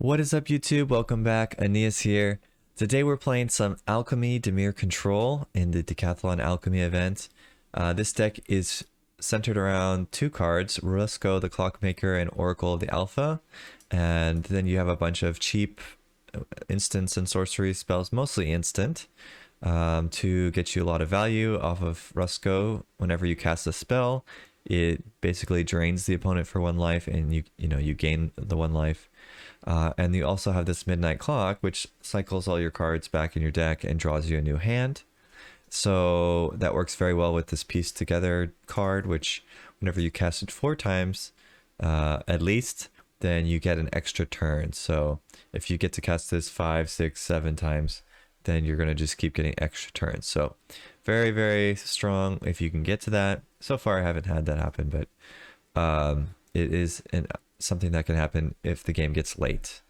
What is up, YouTube? Welcome back. Aeneas here. Today we're playing some Alchemy Dimir Control in the Decathlon Alchemy event. This deck is centered around two cards, Rusko the Clockmaker and Oracle the Alpha. And then you have a bunch of cheap instants and sorcery spells, mostly instant, to get you a lot of value off of Rusko. Whenever you cast a spell, it basically drains the opponent for one life, and you gain the one life. And you also have this Midnight Clock, which cycles all your cards back in your deck and draws you a new hand. So that works very well with this Piece Together card, which whenever you cast it 4 times, at least, then you get an extra turn. So if you get to cast this 5, 6, 7 times, then you're going to just keep getting extra turns. So very, very strong if you can get to that. So far, I haven't had that happen, but it is something that can happen if the game gets late.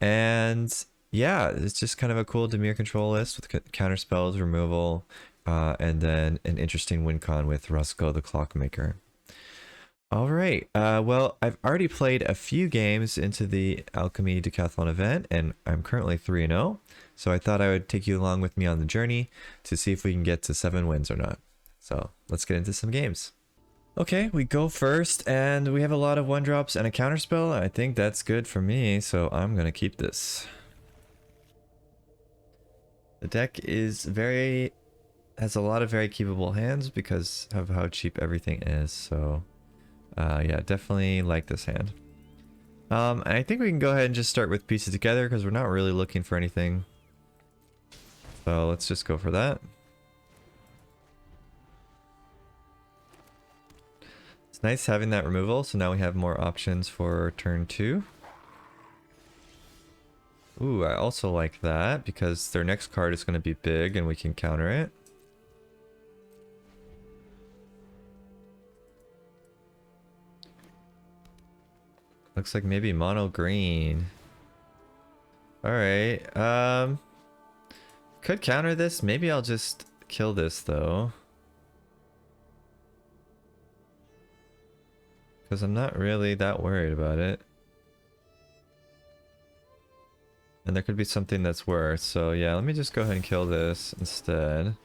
And yeah, it's just kind of a cool Dimir control list with counter spells, removal, and then an interesting win con with Rusko the Clockmaker. All right, well, I've already played a few games into the Alchemy Decathlon event, and I'm currently 3-0. So I thought I would take you along with me on the journey to see if we can get to 7 wins or not. So let's get into some games. Okay, we go first, and we have a lot of 1-drops and a counterspell. I think that's good for me, so I'm gonna keep this. The deck is has a lot of very keepable hands because of how cheap everything is, so yeah, definitely like this hand. I think we can go ahead and just start with Pieces Together because we're not really looking for anything. So let's just go for that. It's nice having that removal, so now we have more options for turn 2. Ooh, I also like that because their next card is going to be big and we can counter it. Looks like maybe mono green. Alright, could counter this. Maybe I'll just kill this though, because I'm not really that worried about it. And there could be something that's worse. So yeah, let me just go ahead and kill this instead.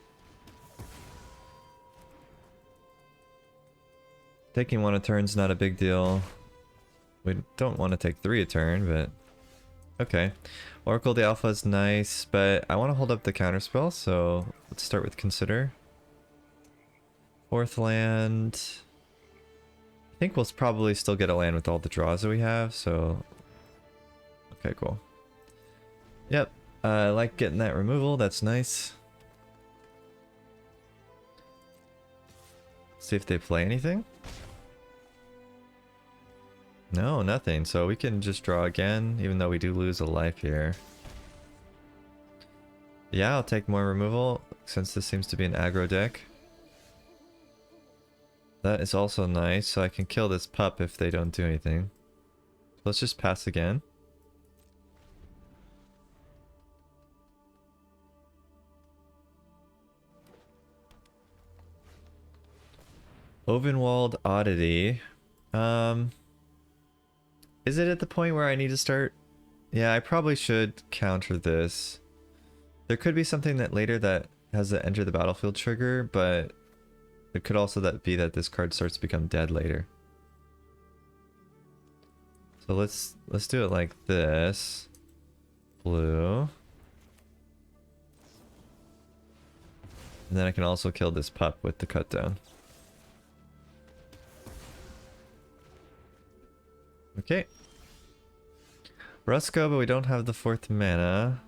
Taking 1 a turn's not a big deal. We don't want to take 3 a turn, but okay. Oracle the Alpha is nice, but I want to hold up the counterspell, so let's start with Consider. 4th land. I think we'll probably still get a land with all the draws that we have, so okay, cool. Yep, I like getting that removal, that's nice. See if they play anything. No, nothing, so we can just draw again, even though we do lose a life here. Yeah, I'll take more removal, since this seems to be an aggro deck. That is also nice, so I can kill this pup if they don't do anything. Let's just pass again. Ovenwald Oddity. Is it at the point where I need to start? Yeah, I probably should counter this. There could be something that later that has the enter the battlefield trigger, but it could also be that this card starts to become dead later. So let's do it like this. Blue. And then I can also kill this pup with the cut down. Okay. Rusko, but we don't have the 4th mana.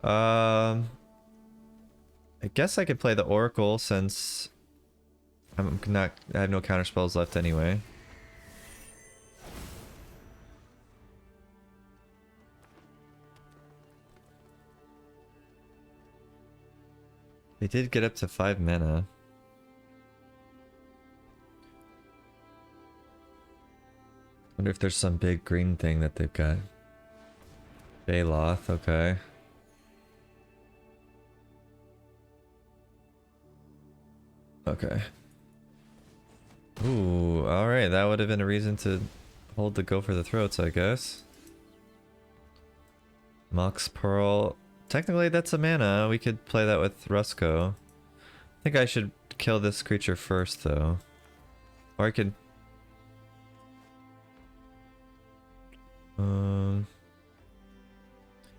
I guess I could play the Oracle since I have no counter spells left anyway. They did get up to 5 mana. Wonder if there's some big green thing that they've got. Baloth, okay. Okay. Ooh, alright, that would have been a reason to hold the go for the throats, I guess. Mox Pearl. Technically that's a mana. We could play that with Rusko. I think I should kill this creature first though. Or I could...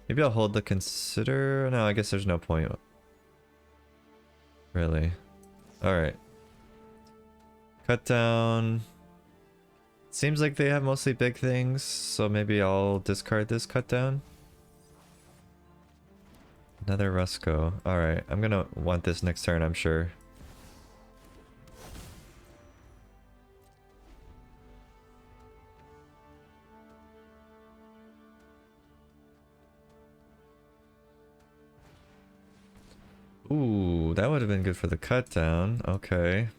maybe I'll hold the consider... No, I guess there's no point. Really. Alright. Cut down. Seems like they have mostly big things, so maybe I'll discard this cut down. Another Rusko. Alright, I'm gonna want this next turn, I'm sure. Ooh, that would have been good for the cut down. Okay.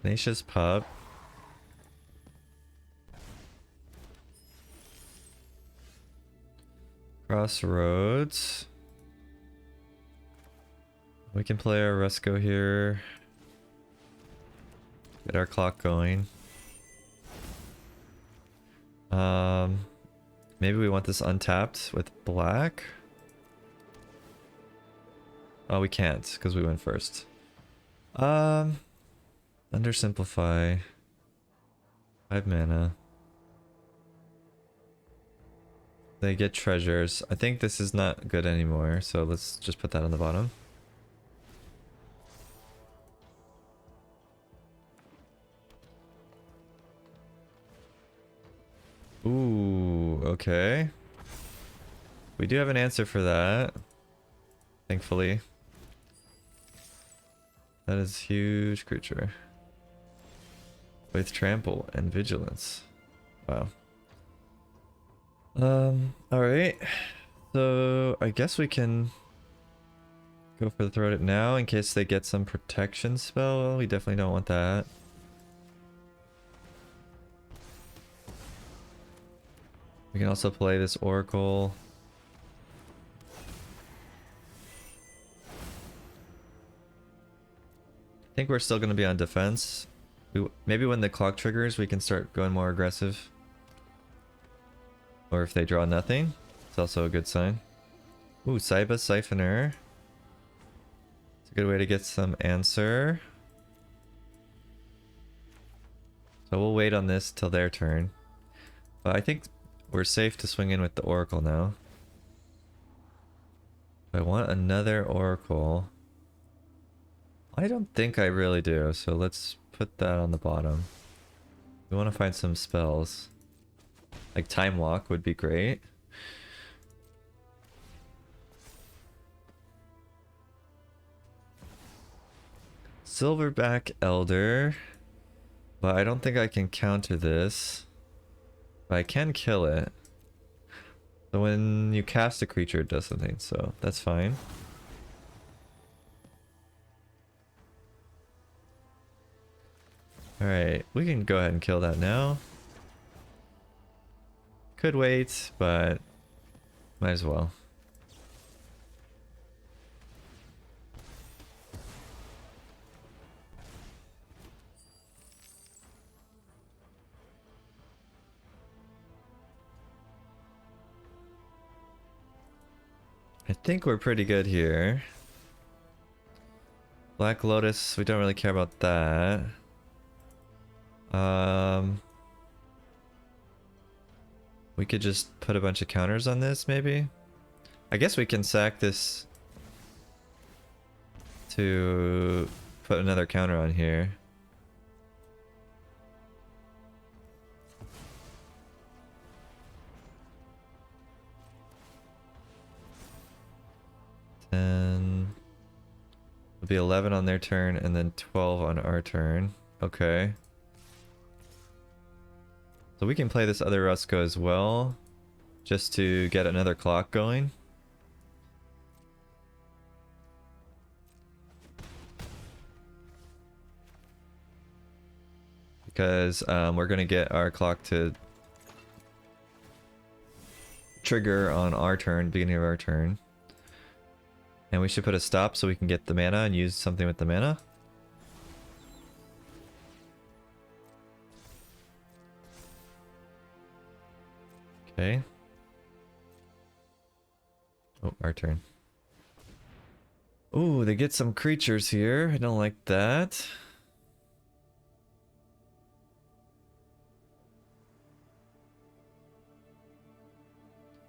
Tenacious Pup. Crossroads. We can play our Rusko here. Get our clock going. Maybe we want this untapped with black. Oh, we can't because we went first. Undersimplify. 5 mana. They get treasures. I think this is not good anymore, so let's just put that on the bottom. Ooh, okay. We do have an answer for that. Thankfully. That is huge creature. With trample and vigilance. Wow. Alright. So I guess we can go for the throat it now in case they get some protection spell. We definitely don't want that. We can also play this Oracle. I think we're still going to be on defense. Maybe when the clock triggers, we can start going more aggressive. Or if they draw nothing, it's also a good sign. Ooh, Saiba Siphoner. It's a good way to get some answer. So we'll wait on this till their turn. But I think we're safe to swing in with the Oracle now. I want another Oracle. I don't think I really do, so let's put that on the bottom. We want to find some spells. Like Time Walk would be great. Silverback Elder. But I don't think I can counter this. But I can kill it. So when you cast a creature, it does something, so that's fine. Alright, we can go ahead and kill that now. Could wait, but might as well. I think we're pretty good here. Black Lotus, we don't really care about that. We could just put a bunch of counters on this, maybe? I guess we can sack this to put another counter on here. And it'll be 11 on their turn and then 12 on our turn. Okay. So we can play this other Rusko as well, just to get another clock going. Because we're going to get our clock to trigger on our turn, beginning of our turn. And we should put a stop so we can get the mana and use something with the mana. Okay. Oh, our turn. Ooh, they get some creatures here. I don't like that.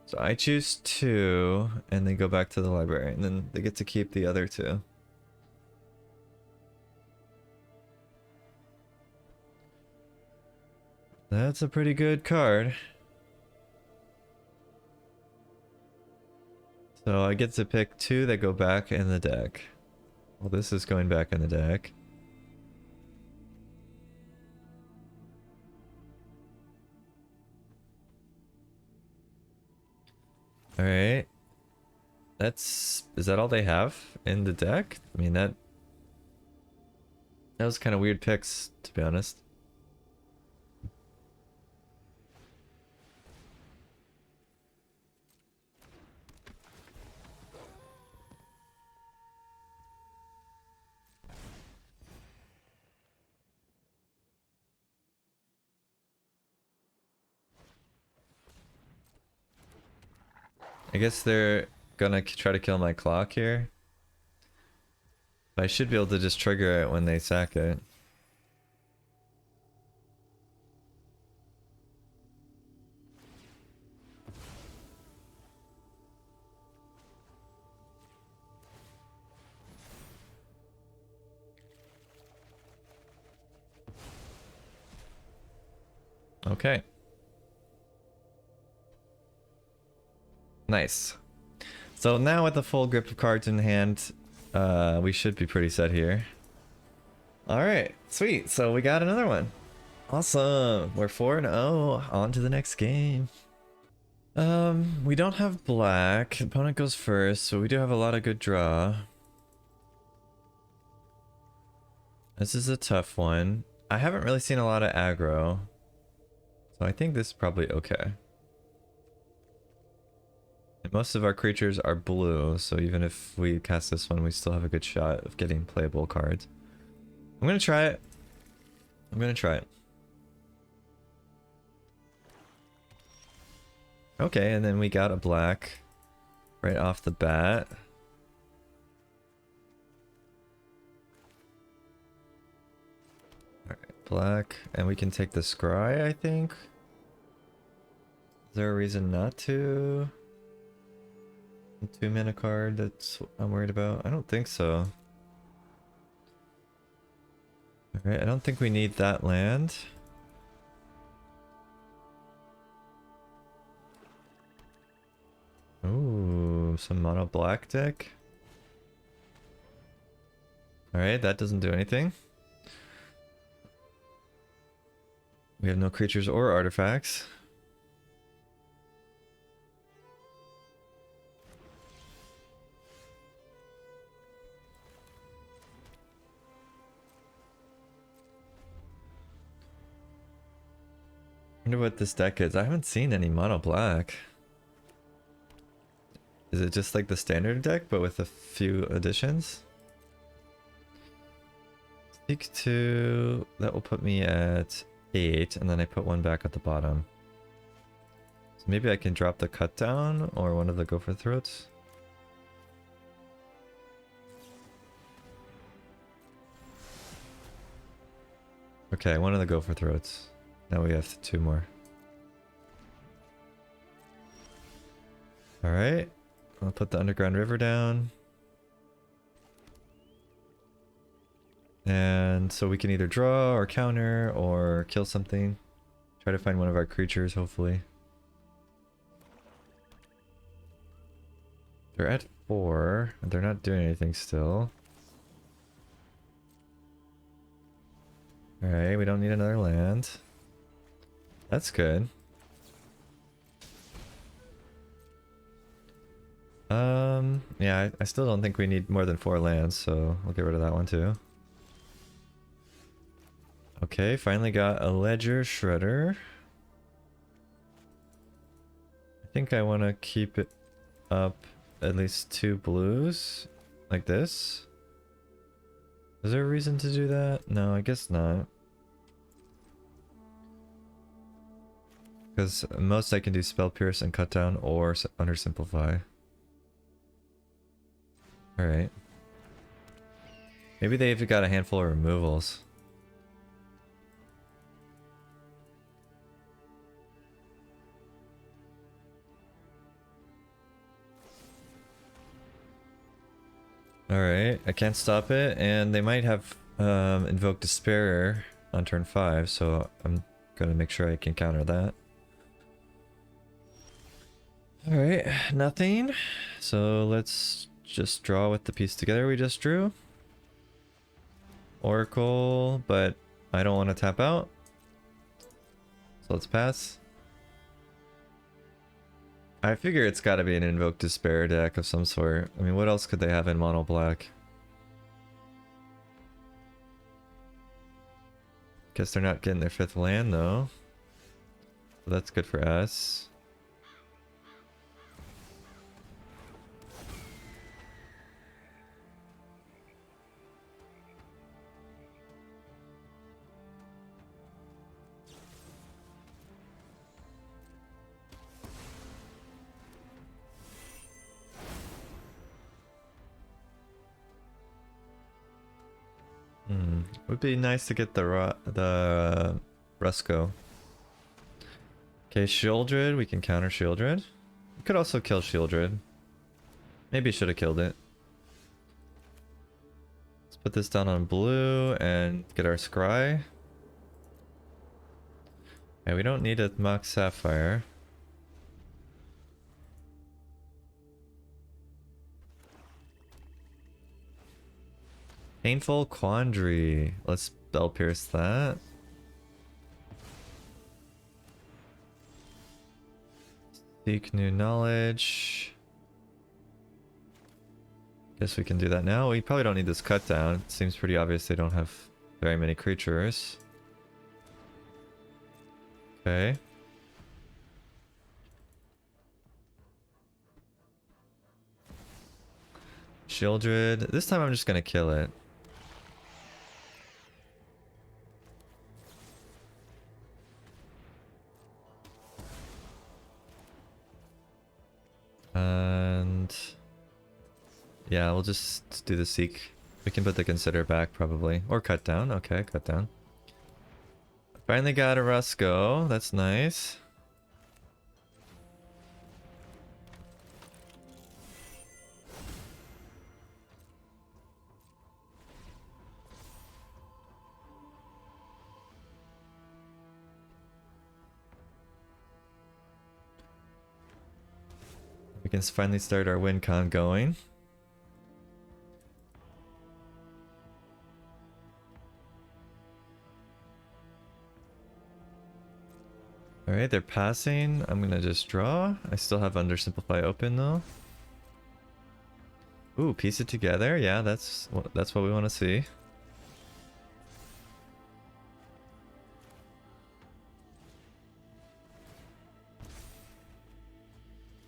So I choose 2, and they go back to the library, and then they get to keep the other 2. That's a pretty good card. So I get to pick 2 that go back in the deck. Well, this is going back in the deck. Alright. Is that all they have in the deck? I mean, that was kind of weird picks, to be honest. I guess they're gonna try to kill my clock here. But I should be able to just trigger it when they sack it. Okay. Nice. So now with the full grip of cards in hand, we should be pretty set here. Alright, sweet. So we got another one. Awesome. We're 4-0. On to the next game. We don't have black. Opponent goes first, so we do have a lot of good draw. This is a tough one. I haven't really seen a lot of aggro, so I think this is probably okay. And most of our creatures are blue, so even if we cast this one, we still have a good shot of getting playable cards. I'm gonna try it. I'm gonna try it. Okay, and then we got a black right off the bat. Alright, black, and we can take the scry, I think. Is there a reason not to? A 2-mana card that's what I'm worried about? I don't think so. Alright, I don't think we need that land. Ooh, some mono black deck. Alright, that doesn't do anything. We have no creatures or artifacts. I wonder what this deck is. I haven't seen any mono black. Is it just like the standard deck, but with a few additions? Seek 2, that will put me at 8, and then I put 1 back at the bottom. So maybe I can drop the cut down or one of the gopher throats. Okay, one of the gopher throats. Now we have 2 more. Alright, I'll put the underground river down. And so we can either draw or counter or kill something. Try to find one of our creatures, hopefully. They're at 4. They're not doing anything still. Alright, we don't need another land. That's good. Yeah, I still don't think we need more than 4 lands, so we'll get rid of that one too. Okay, finally got a Ledger Shredder. I think I want to keep it up at least 2 blues like this. Is there a reason to do that? No, I guess not. Because most I can do spell pierce and cut down or undersimplify. Alright. Maybe they've got a handful of removals. Alright, I can't stop it, and they might have Invoke Despair on turn 5, so I'm gonna make sure I can counter that. Alright, nothing. So let's just draw with the piece together we just drew. Oracle, but I don't want to tap out. So let's pass. I figure it's gotta be an Invoke Despair deck of some sort. I mean, what else could they have in mono black? Guess they're not getting their 5th land though. So that's good for us. Would be nice to get the Rusco. Okay, Shieldred, we can counter Shieldred. We could also kill Shieldred. Maybe should have killed it. Let's put this down on blue and get our Scry. Yeah, we don't need a Mox Sapphire. Painful Quandary. Let's spell pierce that. Seek new knowledge. Guess we can do that now. We probably don't need this cut down. It seems pretty obvious they don't have very many creatures. Okay. Shieldred. This time I'm just gonna kill it. And yeah, we'll just do the Seek. We can put the Consider back probably. Or cut down. Okay, cut down. Finally got a Rusco. That's nice. We can finally start our win con going. Alright, they're passing. I'm gonna just draw. I still have Undersimplify open though. Ooh, piece it together. Yeah, that's what we want to see.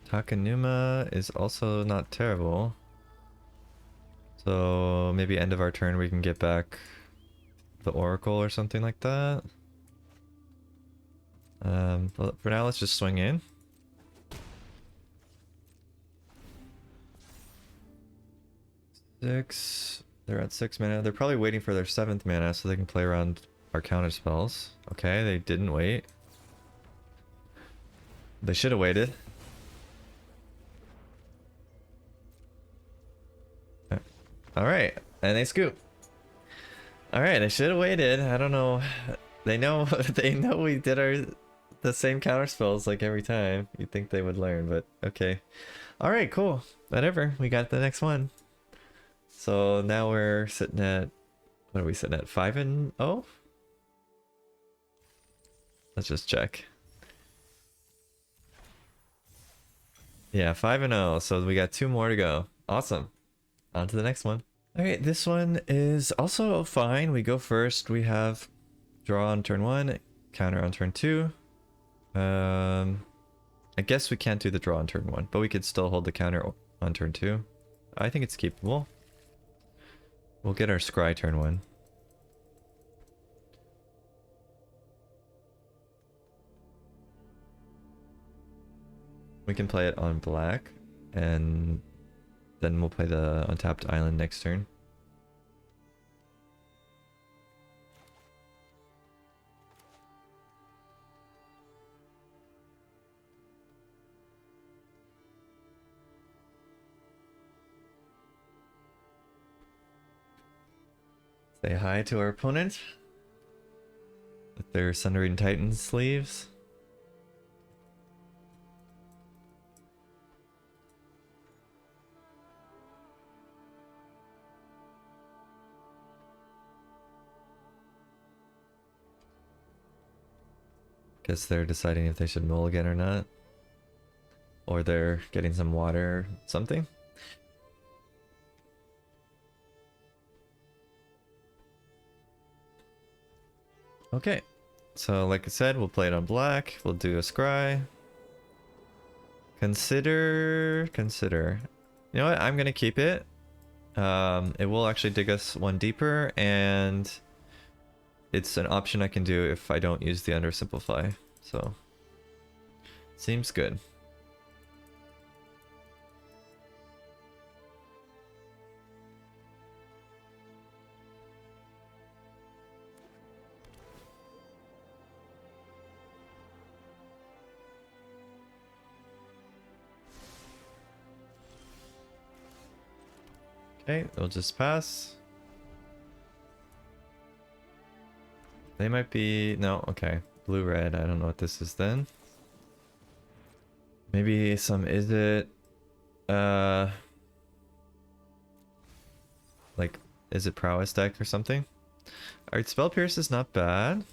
Takanuma is also not terrible. So maybe end of our turn we can get back the Oracle or something like that. But for now, let's just swing in. Six. They're at 6 mana. They're probably waiting for their 7th mana so they can play around our counter spells. Okay, they didn't wait. They should have waited. Alright, and they scoop. Alright, they should have waited. I don't know. They know we did the same counter spells like every time. You'd think they would learn, but okay. Alright, cool. Whatever. We got the next one. So now we're sitting at, what are we sitting at? 5-0? Let's just check. Yeah, 5-0. So we got 2 more to go. Awesome. On to the next one. Alright, this one is also fine. We go first. We have draw on turn 1, counter on turn 2. I guess we can't do the draw on turn 1, but we could still hold the counter on turn 2. I think it's keepable. We'll get our scry turn 1. We can play it on black, and then we'll play the untapped island next turn. Say hi to our opponent with their Sundering Titan sleeves. Guess they're deciding if they should mulligan or not. Or they're getting some water or something. Okay, so like I said, we'll play it on black. We'll do a scry. Consider. You know what? I'm gonna keep it. It will actually dig us one deeper, and it's an option I can do if I don't use the undersimplify. So, seems good. Okay, they'll just pass. They might be... No, okay. Blue-red, I don't know what this is then. Maybe some... Is it... Like, is it prowess deck or something? Alright, Spell Pierce is not bad. I'm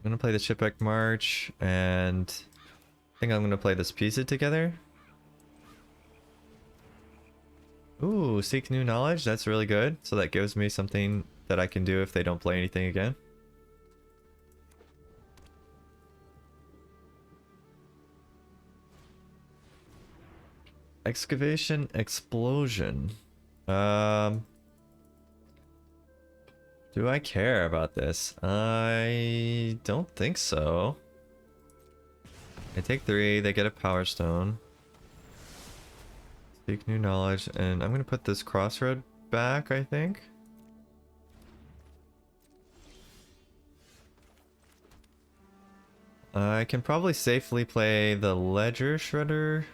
gonna play the Shipwreck March, and... I think I'm gonna play this Piece It together. Ooh, Seek New Knowledge, that's really good. So that gives me something that I can do if they don't play anything again. Excavation Explosion. Do I care about this? I don't think so. I take 3, they get a Power Stone. Seek New Knowledge, and I'm gonna put this Crossroad back, I think. I can probably safely play the Ledger Shredder.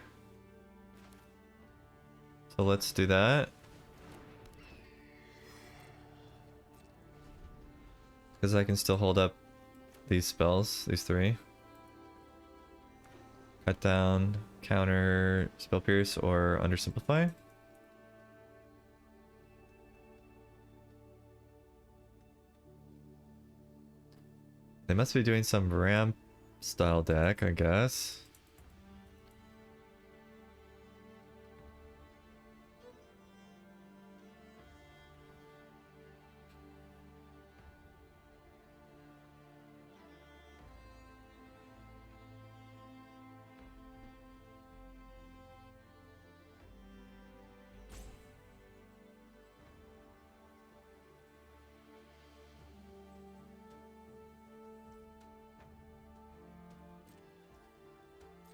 So let's do that. Because I can still hold up these spells, these 3. Cut down, counter, Spell Pierce, or Undersimplify. They must be doing some ramp style deck, I guess.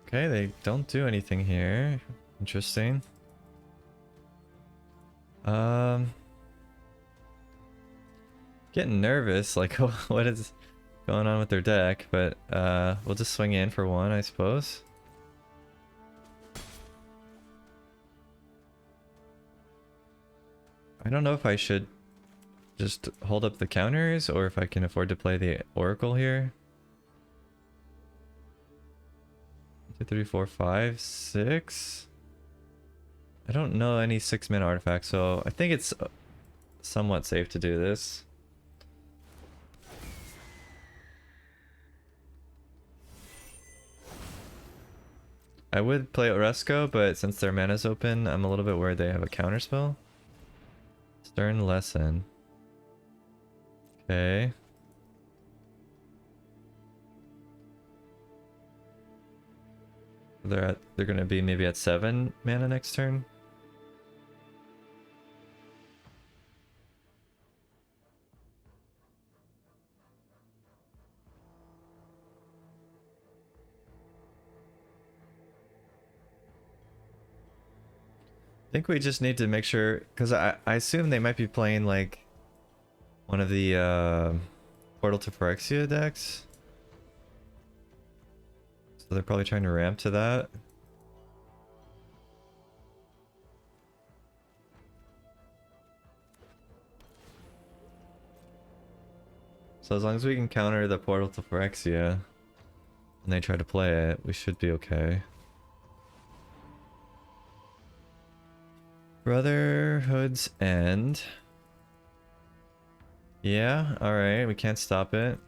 Okay, they don't do anything here. Interesting. Getting nervous, like what is going on with their deck, but we'll just swing in for 1, I suppose. I don't know if I should just hold up the counters or if I can afford to play the Oracle here. 2, 3, 4, 5, 6. I don't know any 6-mana artifacts, so I think it's somewhat safe to do this. I would play Oresco, but since their mana's open, I'm a little bit worried they have a counterspell. Stern Lesson. Okay. They're gonna be maybe at 7 mana next turn. I think we just need to make sure, because I assume they might be playing like one of the Portal to Phyrexia decks. So they're probably trying to ramp to that. So as long as we can counter the Portal to Phyrexia when they try to play it, we should be okay. Brotherhood's End. Yeah, alright, we can't stop it.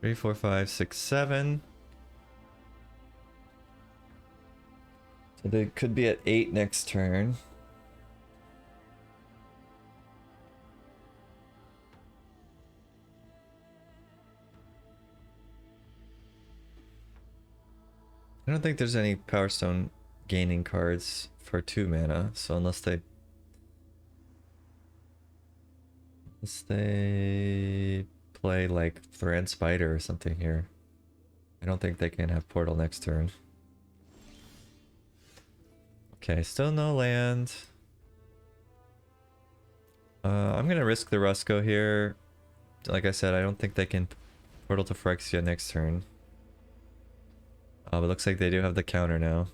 Three, four, five, six, seven. So they could be at 8 next turn. I don't think there's any Power Stone gaining cards for 2 mana, so unless they play like Thran Spider or something here, I don't think they can have Portal next turn. Okay, still no land. I'm gonna risk the Rusco here. Like I said, I don't think they can Portal to Phyrexia next turn. But it looks like they do have the counter now.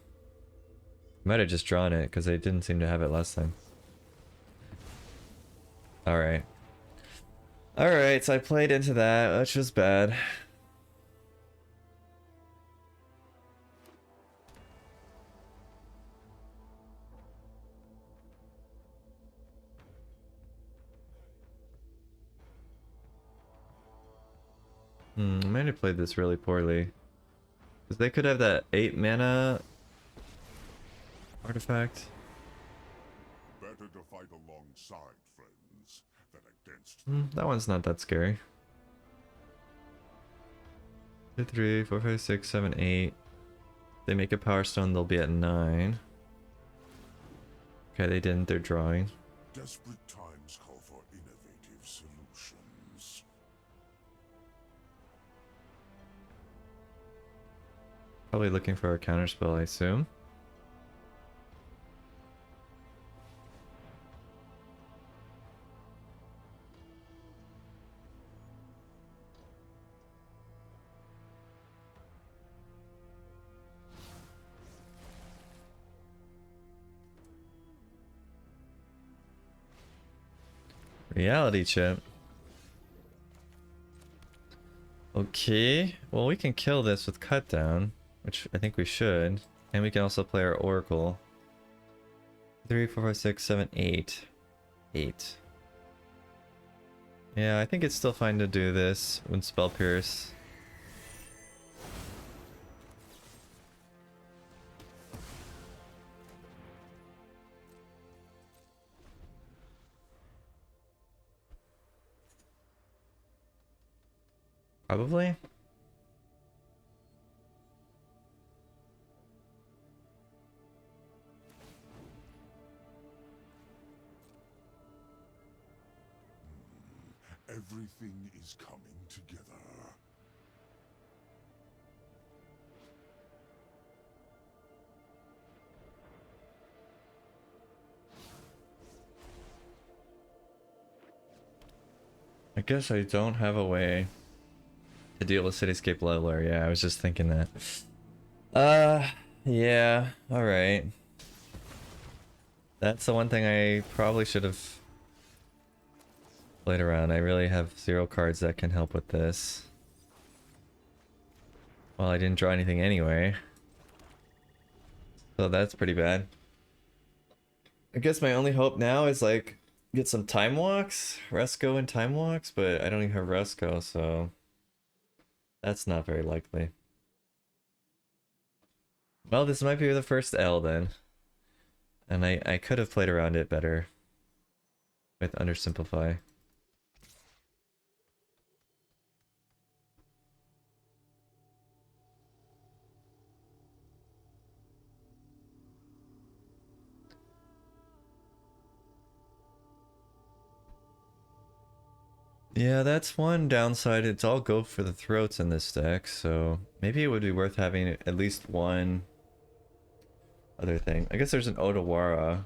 Might have just drawn it because they didn't seem to have it last time. Alright. Alright, so I played into that, which was bad. I might have played this really poorly. Because they could have that 8 mana artifact. Better to fight alongside friends than against. That one's not that scary. 2, 3, 4, 5, 6, 7, 8. They make a Power Stone, they'll be at 9. Okay, they didn't, they're drawing. Desperate times call for innovative solutions. Probably looking for a counterspell, I assume. Reality chip. Okay, well we can kill this with cut down, which I think we should. And we can also play our Oracle. 3, 4, 5, 6, 7, 8. 8. Yeah, I think it's still fine to do this with Spell Pierce. Probably. Everything is coming together. I guess I don't have a way to deal with Cityscape Leveler. Yeah, I was just thinking that. Yeah, alright. That's the one thing I probably should have played around. I really have 0 cards that can help with this. Well, I didn't draw anything anyway. So that's pretty bad. I guess my only hope now is like get some time walks, Resco and time walks, but I don't even have Resco, so that's not very likely. Well, this might be the first L then. And I could have played around it better with undersimplify. Yeah, that's one downside. It's all go for the throats in this deck, so maybe it would be worth having at least one other thing. I guess there's an Odawara.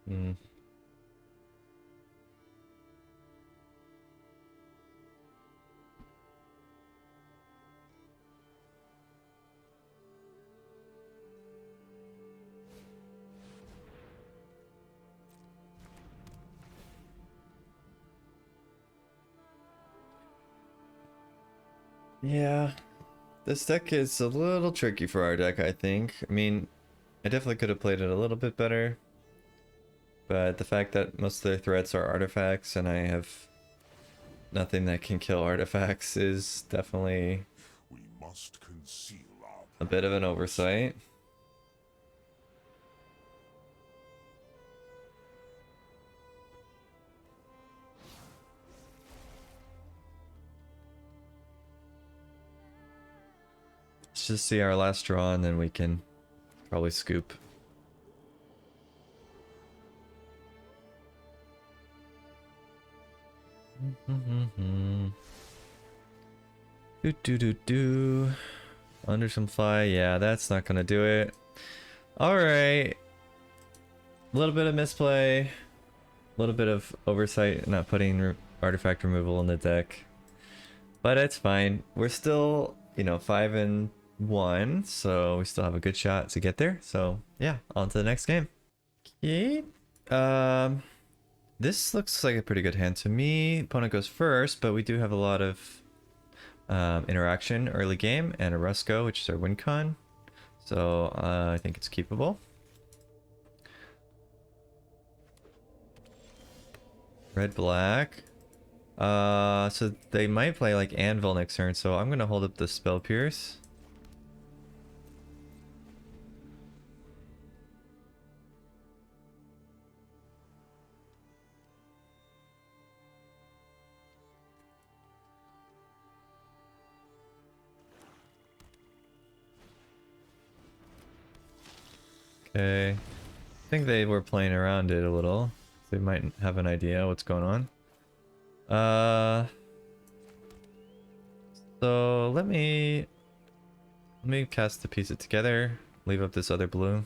Hmm. Yeah, this deck is a little tricky for our deck, I think. I mean, I definitely could have played it a little bit better, but the fact that most of their threats are artifacts and I have nothing that can kill artifacts is definitely We must conceal our a bit of an oversight. Let's just see our last draw and then we can probably scoop. Do do do do. Under some fly, yeah, that's not gonna do it. Alright. A little bit of misplay. A little bit of oversight, not putting artifact removal in the deck. But it's fine. We're still, you know, 5-1, so we still have a good shot to get there. So yeah, on to the next game. Okay. This looks like a pretty good hand to me. Opponent goes first, but we do have a lot of interaction early game and a Rusco, which is our win con. So I think it's keepable. Red black. So they might play like Anvil next turn, so I'm gonna hold up the Spell Pierce. Okay. I think they were playing around it a little. They might have an idea what's going on. So let me cast to piece it together. Leave up this other blue.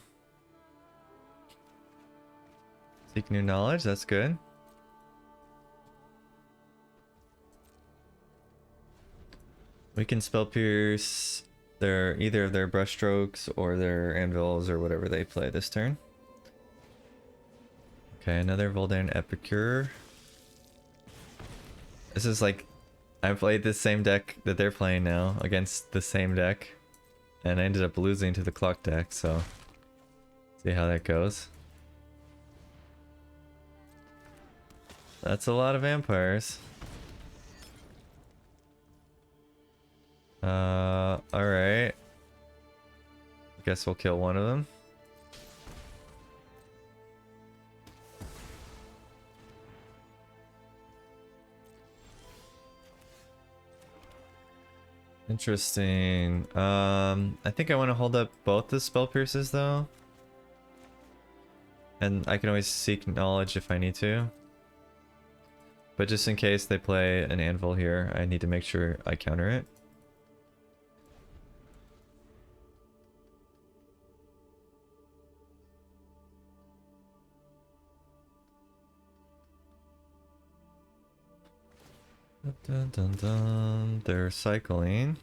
Seek new knowledge, that's good. We can spell pierce either of their brush strokes or their anvils or whatever they play this turn. Okay, another Voldan Epicure. This is like, I played the same deck that they're playing now against the same deck, and I ended up losing to the clock deck, so see how that goes. That's a lot of vampires. Alright. Guess we'll kill one of them. Interesting. I think I want to hold up both the spell pierces though. And I can always seek knowledge if I need to. But just in case they play an anvil here, I need to make sure I counter it. Dun, dun, dun. They're cycling.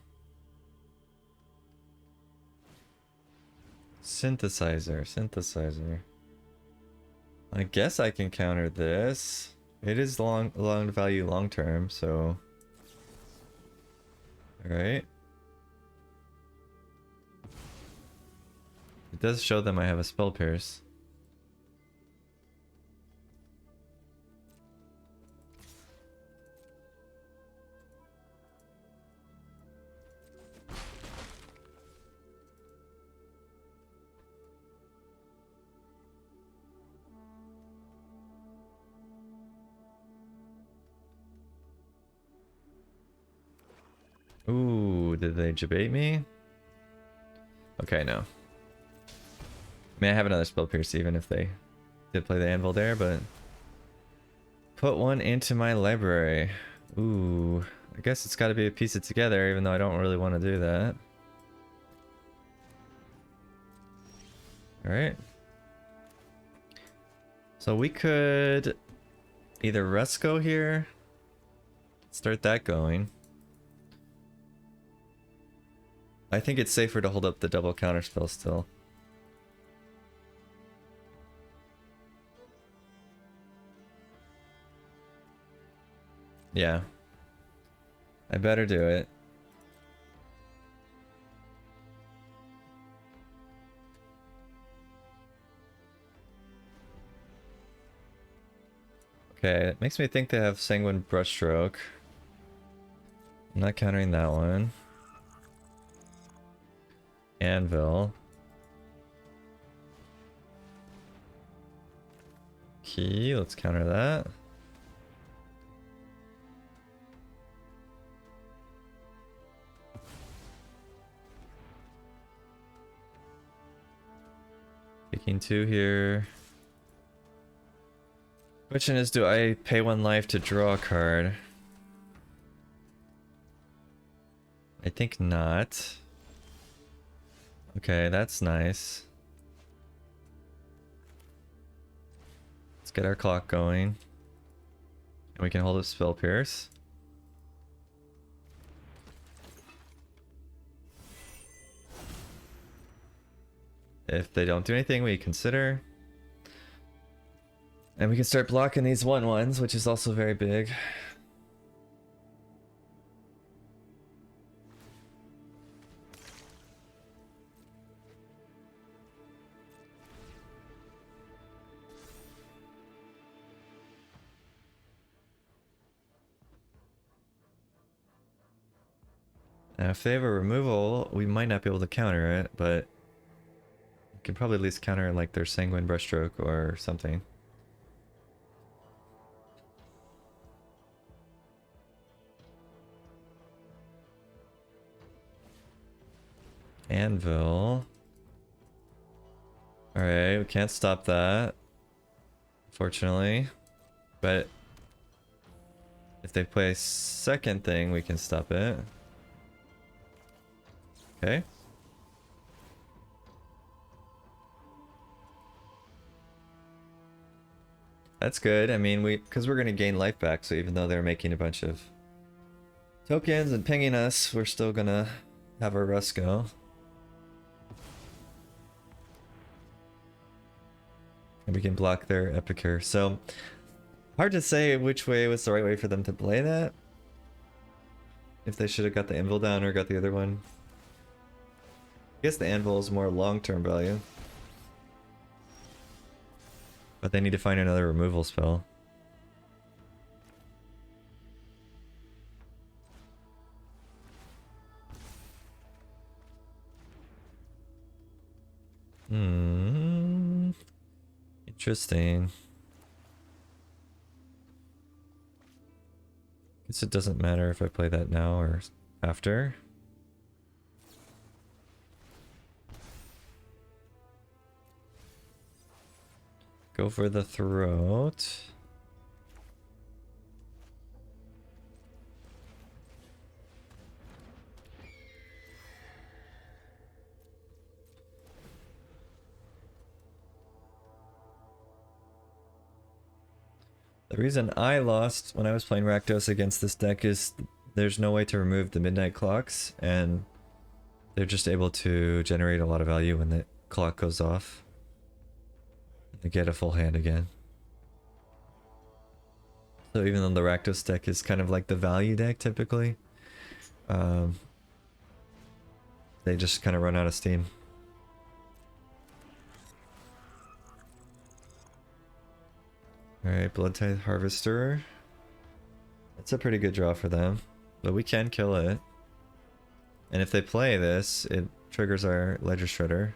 Synthesizer. I guess I can counter this. It is long value long term, so. Alright. It does show them I have a spell pierce. Ooh, did they debate me? Okay, no. I mean, I have another spell pierce even if they did play the anvil there, but... Put one into my library. Ooh, I guess it's gotta be a piece it together, even though I don't really want to do that. Alright. So we could either Resco here, start that going. I think it's safer to hold up the double counterspell still. Yeah. I better do it. Okay, it makes me think they have Sanguine Brushstroke. I'm not countering that one. Anvil. Key, let's counter that. Taking 2 here. Question is, do I pay 1 life to draw a card? I think not. Okay, that's nice. Let's get our clock going. And we can hold up Spell Pierce. If they don't do anything, we consider. And we can start blocking these 1/1s, which is also very big. Now, if they have a removal, we might not be able to counter it, but we can probably at least counter like their Sanguine Brushstroke or something. Anvil. Alright, we can't stop that, unfortunately. But if they play a second thing, we can stop it. Okay. That's good. I mean, because we're going to gain life back, so even though they're making a bunch of tokens and pinging us, we're still going to have our rest go. And we can block their Epicure. So, hard to say which way was the right way for them to play that. If they should have got the Anvil down or got the other one. I guess the Anvil is more long-term value. But they need to find another removal spell. Interesting. Guess it doesn't matter if I play that now or after. Go for the throat. The reason I lost when I was playing Rakdos against this deck is there's no way to remove the midnight clocks, and they're just able to generate a lot of value when the clock goes off. They get a full hand again. So even though the Rakdos deck is kind of like the value deck typically, they just kind of run out of steam. Alright, Blood Tithe Harvester. That's a pretty good draw for them. But we can kill it. And if they play this, it triggers our Ledger Shredder.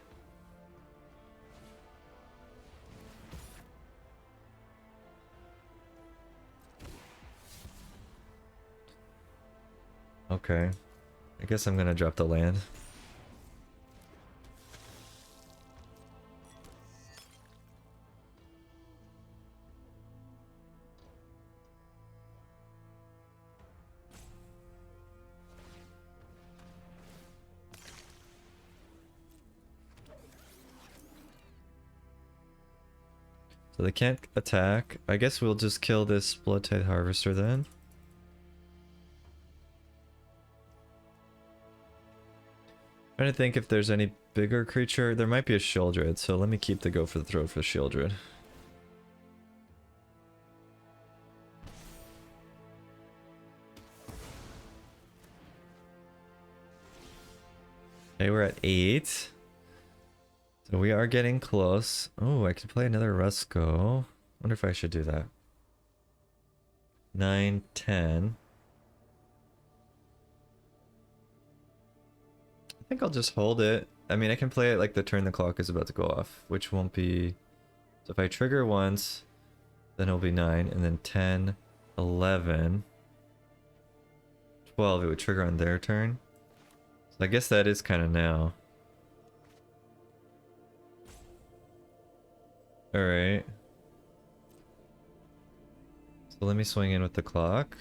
Okay. I guess I'm gonna drop the land. So they can't attack. I guess we'll just kill this Blood Tithe Harvester then. Trying to think if there's any bigger creature. There might be a Sheoldred, so let me keep the go for the throat for Sheoldred. Okay, we're at 8. So we are getting close. Oh, I could play another Rusko. Wonder if I should do that. 9, 10. I think I'll just hold it. I mean, I can play it like the turn the clock is about to go off, which won't be... So if I trigger once, then it'll be 9, and then 10, 11, 12, it would trigger on their turn. So I guess that is kind of now. Alright. So let me swing in with the clock.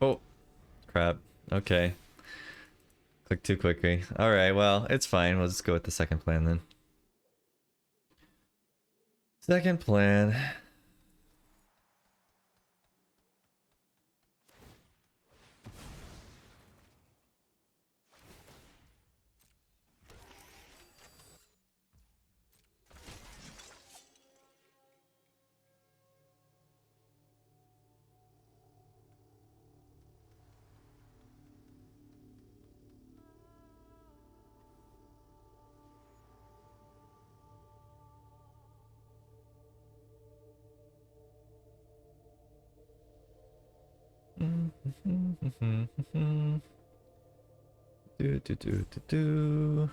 Oh, crap. Okay. Click too quickly. Alright, well, it's fine. We'll just go with the second plan then. Second plan. Do.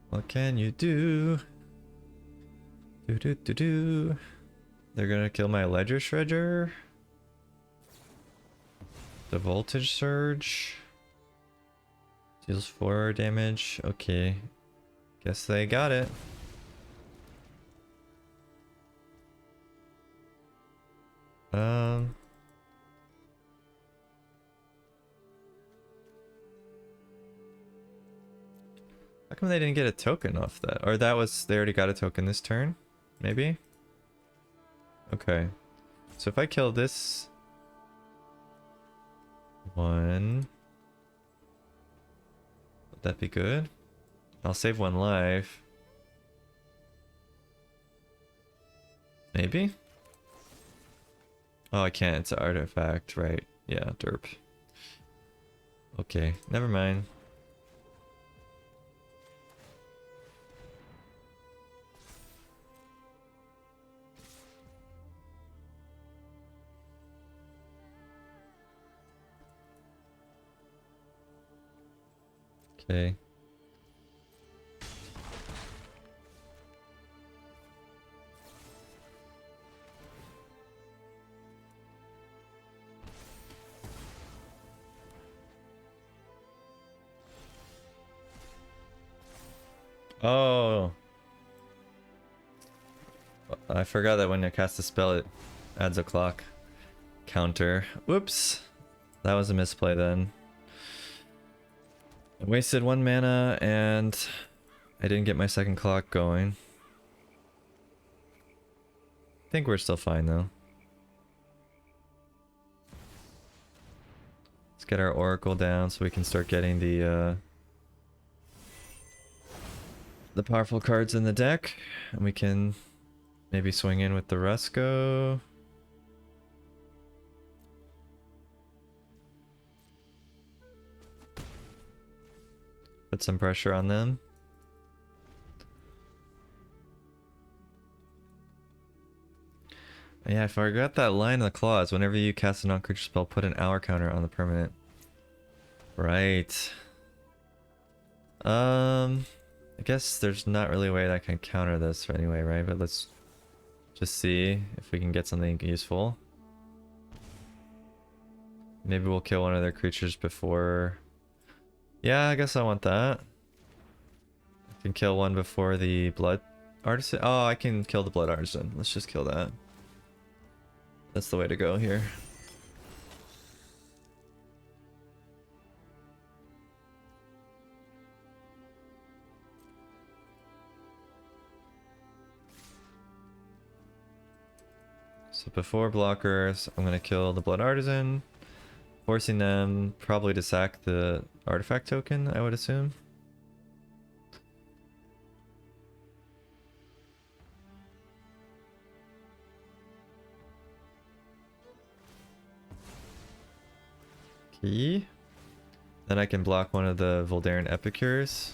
What can you do? Do. They're gonna kill my Ledger Shredder. The Voltage Surge deals 4 damage. Okay, guess they got it. How come they didn't get a token off that? Or that was, they already got a token this turn? Maybe? Okay. So if I kill this one, would that be good? I'll save 1 life. Maybe? Oh, I can't. It's an artifact, right? Yeah, derp. Okay, never mind. Okay. Oh. I forgot that when I cast a spell it adds a clock counter. Whoops. That was a misplay then. I wasted 1 mana and I didn't get my second clock going. I think we're still fine though. Let's get our Oracle down so we can start getting the powerful cards in the deck, and we can Maybe swing in with the Resco. Put some pressure on them. Yeah, I forgot that line in the clause. Whenever you cast a non-creature spell, put an hour counter on the permanent. Right. I guess there's not really a way that I can counter this anyway, right? But let's just see if we can get something useful. Maybe we'll kill one of their creatures before... Yeah, I guess I want that. I can kill one before the Blood Artisan. Oh, I can kill the Blood Artisan. Let's just kill that. That's the way to go here. So before blockers, I'm gonna kill the Blood Artisan, forcing them probably to sack the artifact token, I would assume. Okay. Then I can block one of the Voldaren Epicures.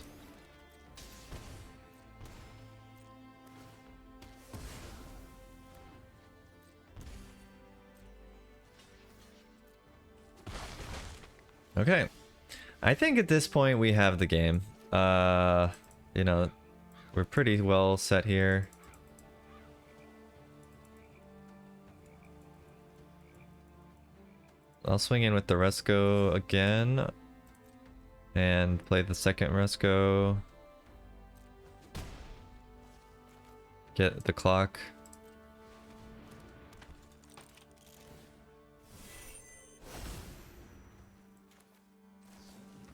Okay. I think at this point we have the game. You know, we're pretty well set here. I'll swing in with the Resco again and play the second Resco. Get the clock.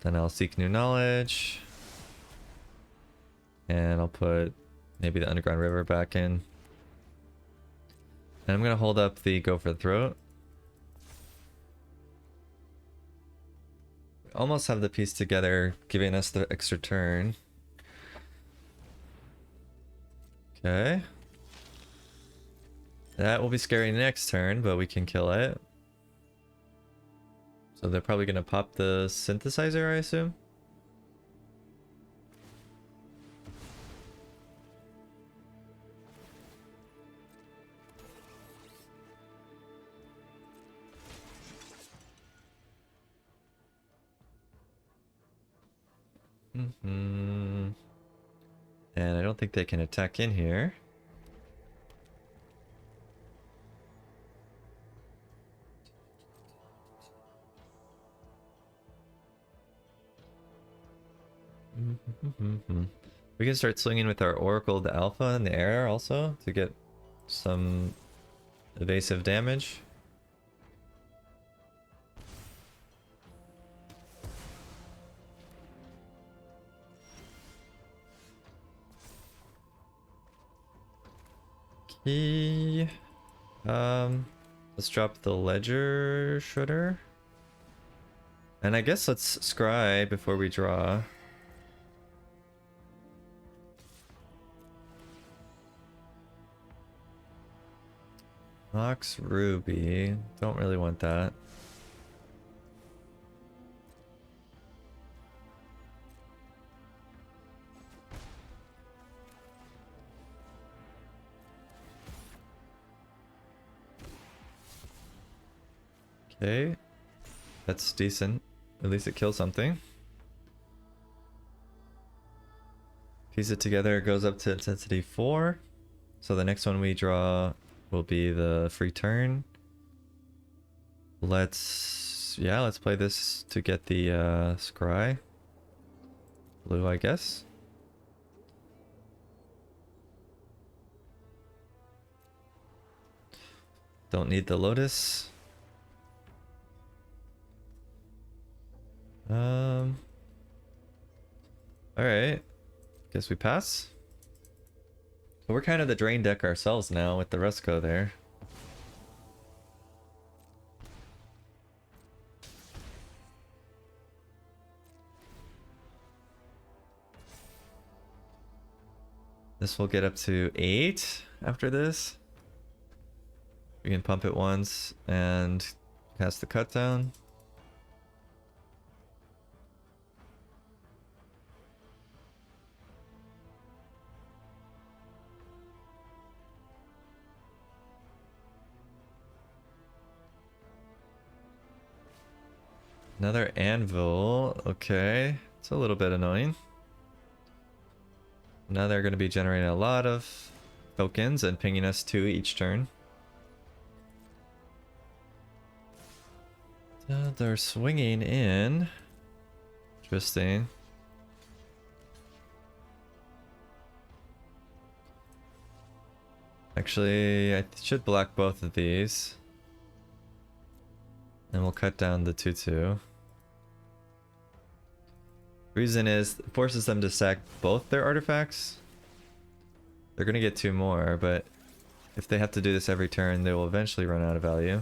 Then I'll seek new knowledge. And I'll put maybe the Underground River back in. And I'm gonna hold up the Go for the Throat. We almost have the piece together, giving us the extra turn. Okay. That will be scary next turn, but we can kill it. So they're probably gonna pop the synthesizer, I assume. And I don't think they can attack in here. We can start swinging with our Oracle the Alpha in the air also to get some evasive damage. Okay. Let's drop the Ledger Shredder. And I guess let's scry before we draw. Mox Ruby. Don't really want that. Okay. That's decent. At least it kills something. Piece it together, it goes up to intensity 4. So the next one we draw will be the free turn. Let's play this to get the scry. Blue, I guess. Don't need the Lotus. Alright. Guess we pass. So we're kind of the drain deck ourselves now with the Resco there. This will get up to 8 after this. We can pump it once and cast the cut down. Another anvil. Okay, it's a little bit annoying. Now they're going to be generating a lot of tokens and pinging us 2 each turn. They're swinging in. Interesting. Actually, I should block both of these. And we'll cut down the 2/2. Reason is, it forces them to sack both their artifacts. They're gonna get 2 more, but if they have to do this every turn, they will eventually run out of value.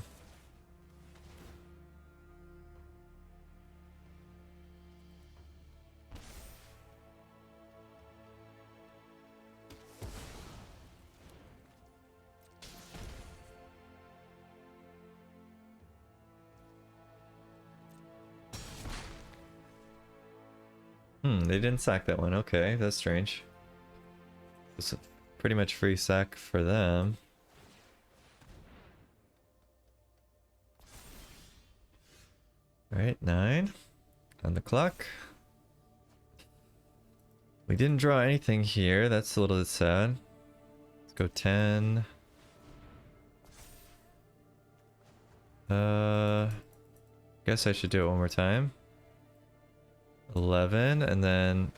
They didn't sack that one. Okay, that's strange. It's a pretty much free sack for them. Alright, 9 on the clock. We didn't draw anything here. That's a little bit sad. Let's go 10. Guess I should do it one more time. 11, and then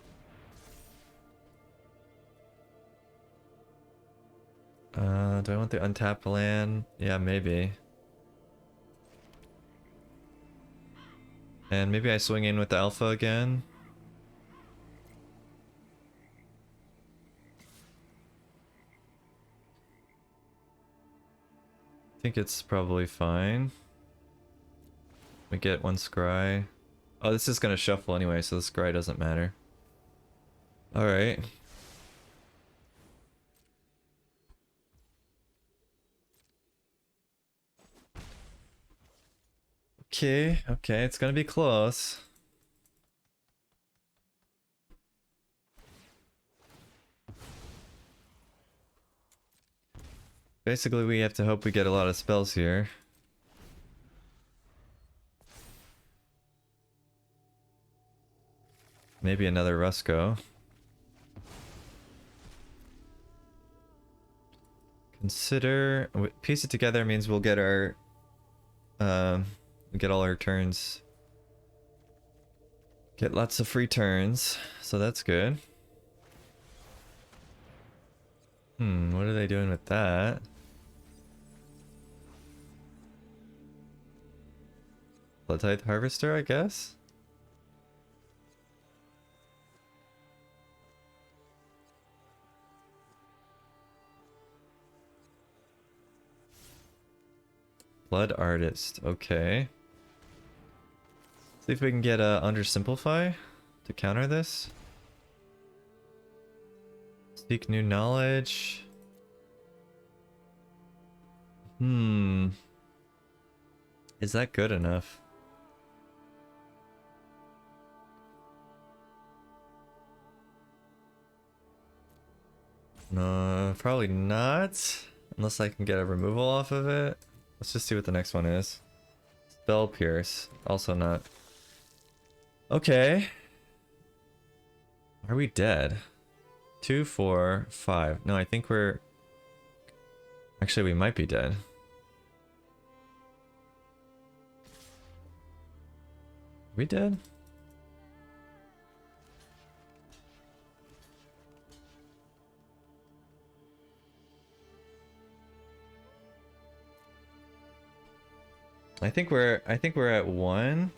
do I want the untapped land? Yeah, maybe. And maybe I swing in with the alpha again. I think it's probably fine. We get 1 scry. Oh, this is gonna shuffle anyway, so the scry doesn't matter. Alright. Okay, it's gonna be close. Basically, we have to hope we get a lot of spells here. Maybe another Rusco. Consider... Piece it together means we'll get our... get all our turns. Get lots of free turns, so that's good. What are they doing with that? Blood Tithe Harvester, I guess? Blood Artist, okay. See if we can get a Undersimplify to counter this. Seek new knowledge. Is that good enough? No, probably not. Unless I can get a removal off of it. Let's just see what the next one is. Spell Pierce. Also not. Okay. Are we dead? 2, 4, 5. No, I think we're... Actually, we might be dead. Are we dead? I think we're at 1.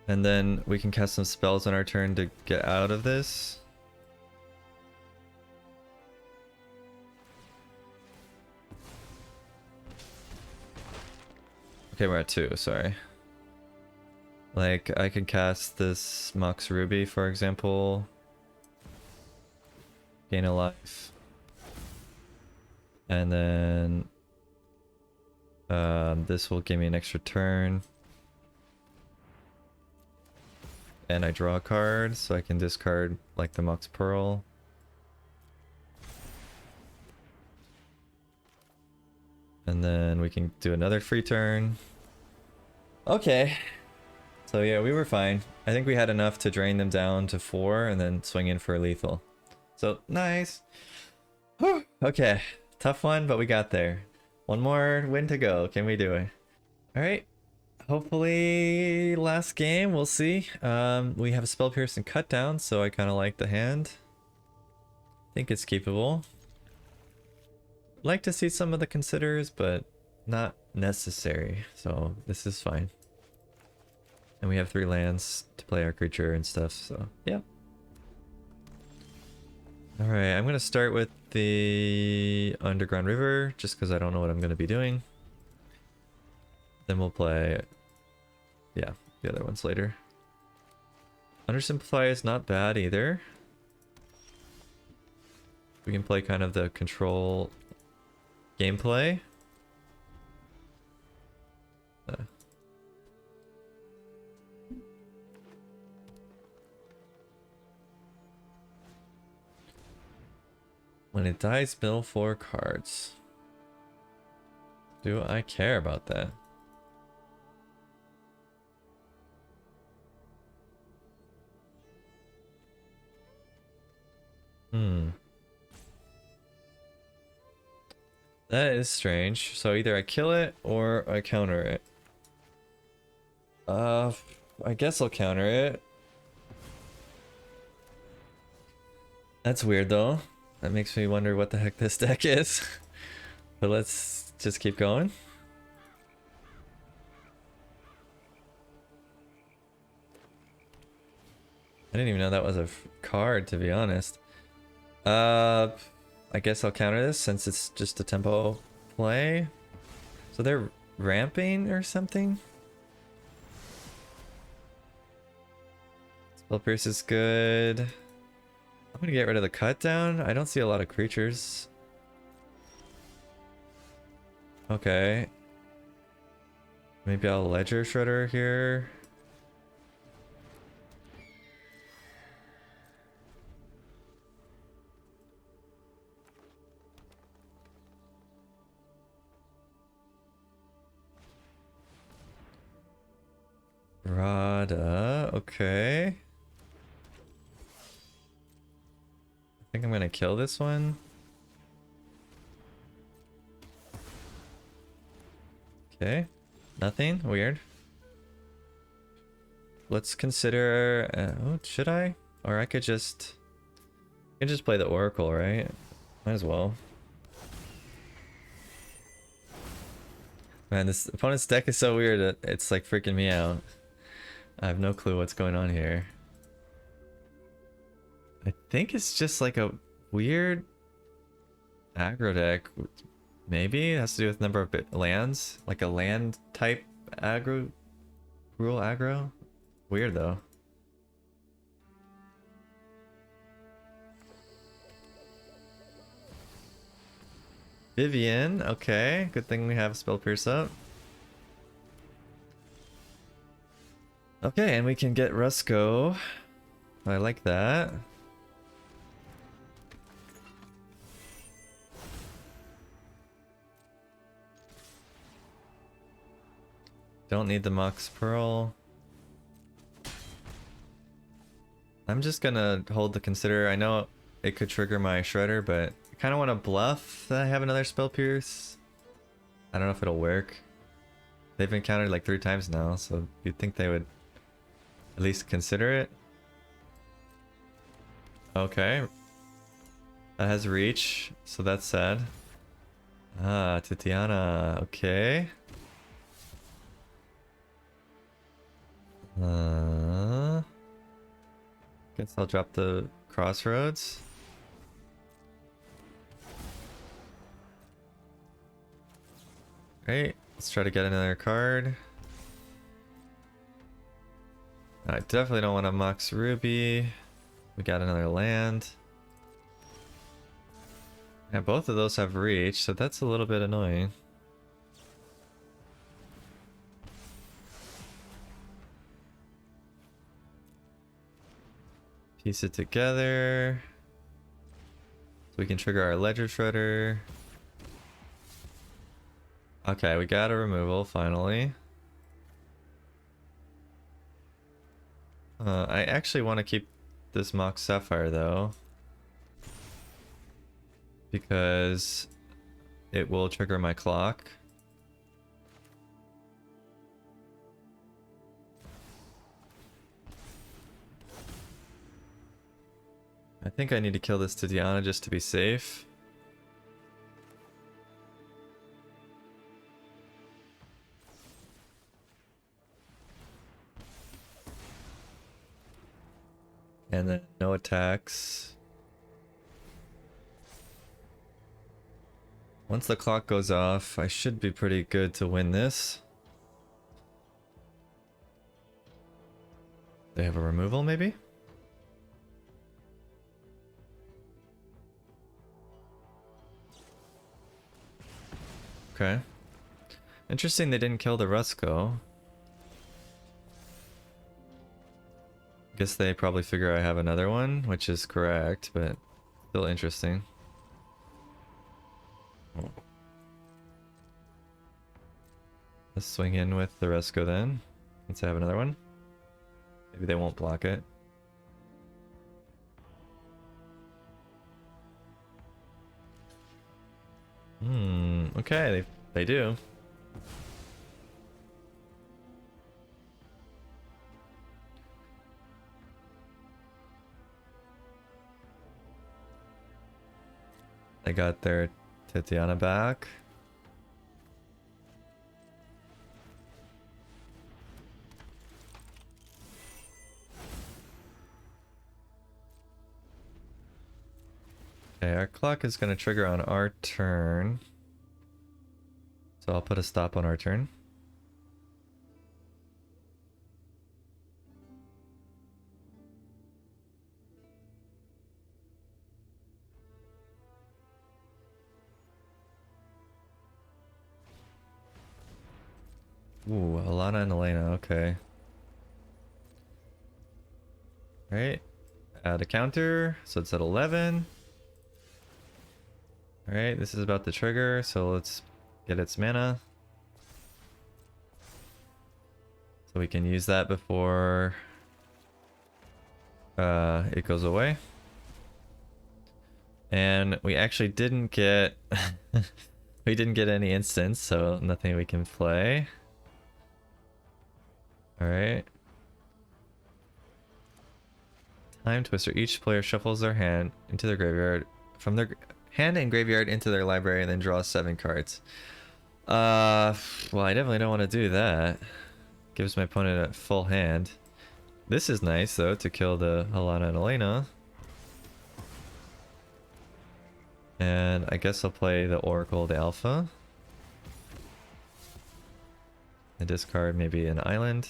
And then we can cast some spells on our turn to get out of this. Okay, we're at 2, sorry. Like, I could cast this Mox Ruby, for example. gain a life. And then this will give me an extra turn. And I draw a card, so I can discard like the Mox Pearl. And then we can do another free turn. Okay. So yeah, we were fine. I think we had enough to drain them down to 4 and then swing in for a lethal. So nice. Whew. Okay. Tough one, but we got there. One more win to go. Can we do it? Alright. Hopefully last game, we'll see. We have a Spell Pierce and Cut Down, so I kind of like the hand. Think it's keepable. Like to see some of the considers, but not necessary. So this is fine. And we have 3 lands to play our creature and stuff, so yeah. Alright, I'm gonna start with the Underground River, just because I don't know what I'm gonna be doing. Then we'll play, yeah, the other ones later. Undersimplify is not bad either. We can play kind of the control gameplay. When it dies, mill 4 cards. Do I care about that? That is strange. So either I kill it or I counter it. I guess I'll counter it. That's weird though. That makes me wonder what the heck this deck is. But let's just keep going. I didn't even know that was a card, to be honest. I guess I'll counter this since it's just a tempo play. So they're ramping or something? Spell Pierce is good. I'm gonna get rid of the cut down. I don't see a lot of creatures. Okay. Maybe I'll Ledger Shredder here. Rada, okay. I think I'm gonna kill this one. Okay, nothing weird. Let's consider. Oh, should I? Or I could just. I can just play the Oracle, right? Might as well. Man, this opponent's deck is so weird. It's like freaking me out. I have no clue what's going on here. I think it's just like a weird aggro deck. Maybe it has to do with number of lands, like a land type aggro, rule aggro. Weird though. Vivian, okay. Good thing we have Spell Pierce up. Okay, and we can get Rusko. I like that. Don't need the Mox Pearl. I'm just gonna hold the Consider. I know it could trigger my Shredder, but I kind of want to bluff that I have another Spell Pierce. I don't know if it'll work. They've been countered like 3 times now, so you'd think they would at least consider it. Okay. That has reach, so that's sad. Ah, Titiana, okay. Guess I'll drop the Crossroads. Great, let's try to get another card. I definitely don't want to Mox Ruby. We got another land. Yeah, both of those have reach, so that's a little bit annoying. Piece it together. So we can trigger our ledger shredder. Okay, we got a removal finally. I actually want to keep this Mox Sapphire though, because it will trigger my clock. I think I need to kill this Titiana just to be safe. And then no attacks. Once the clock goes off, I should be pretty good to win this. They have a removal maybe? Okay. Interesting they didn't kill the Rusco. Guess they probably figure I have another one, which is correct, but still interesting. Let's swing in with the Rusco then. Let's have another one. Maybe they won't block it. Okay, they do. They got their Titiana back. Okay, our clock is going to trigger on our turn. So I'll put a stop on our turn. Ooh, Alana and Elena, okay. Alright. Add a counter, so it's at 11. Alright, this is about to trigger, so let's get its mana. So we can use that before it goes away. And we actually didn't get we didn't get any instants, so nothing we can play. Alright. Time Twister. Each player shuffles their hand into their graveyard from their hand and graveyard into their library and then draws 7 cards. Well, I definitely don't want to do that. Gives my opponent a full hand. This is nice though, to kill the Alana and Elena. And I guess I'll play the Oracle, the Alpha. And discard maybe an island.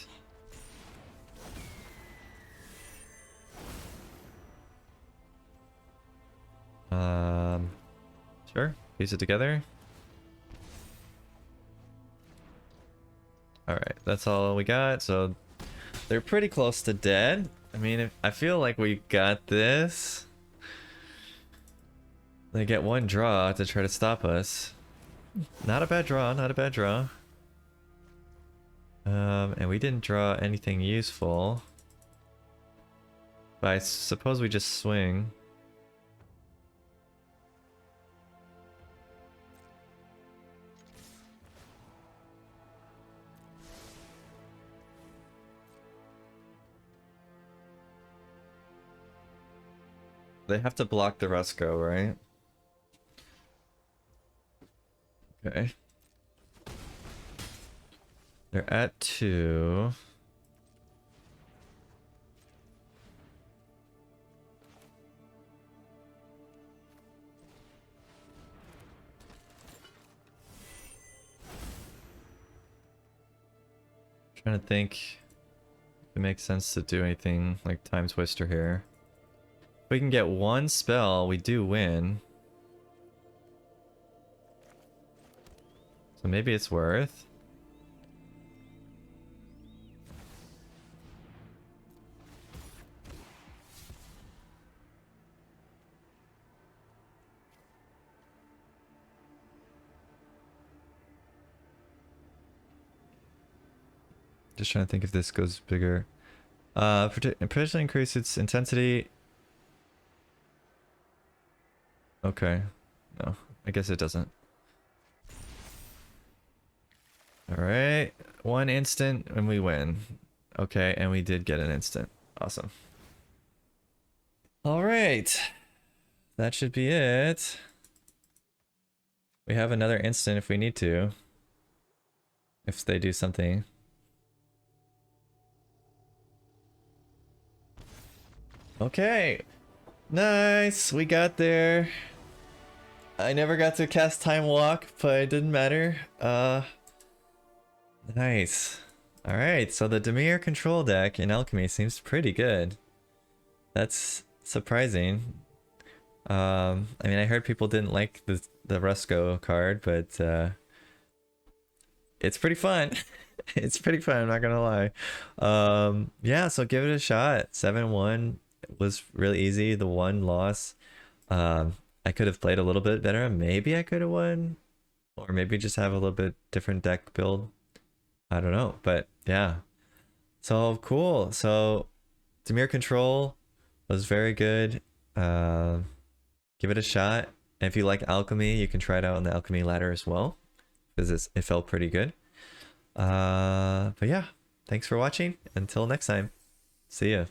Sure. Piece it together. Alright, that's all we got. So they're pretty close to dead. I mean, I feel like we got this. They get one draw to try to stop us. Not a bad draw, not a bad draw. And we didn't draw anything useful. But I suppose we just swing. They have to block the Rusco, right? Okay. They're at 2. Trying to think if it makes sense to do anything like Time Twister here. If we can get one spell, we do win. So maybe it's worth. Just trying to think if this goes bigger. Potentially increase its intensity. Okay. No, I guess it doesn't. Alright. 1 instant and we win. Okay, and we did get an instant. Awesome. Alright. That should be it. We have another instant if we need to. If they do something. Okay. Nice. We got there. I never got to cast Time Walk, but it didn't matter. Nice. Alright, so the Dimir control deck in Alchemy seems pretty good. That's surprising. I mean, I heard people didn't like the Rusco card, but it's pretty fun. It's pretty fun, I'm not gonna lie. Yeah, so give it a shot. 7-1 was really easy. The one loss, I could have played a little bit better. Maybe I could have won, or maybe just have a little bit different deck build. I don't know, but yeah. So cool. So Dimir control was very good. Give it a shot. And if you like Alchemy, you can try it out on the Alchemy ladder as well, because it felt pretty good. But yeah, thanks for watching. Until next time, see ya.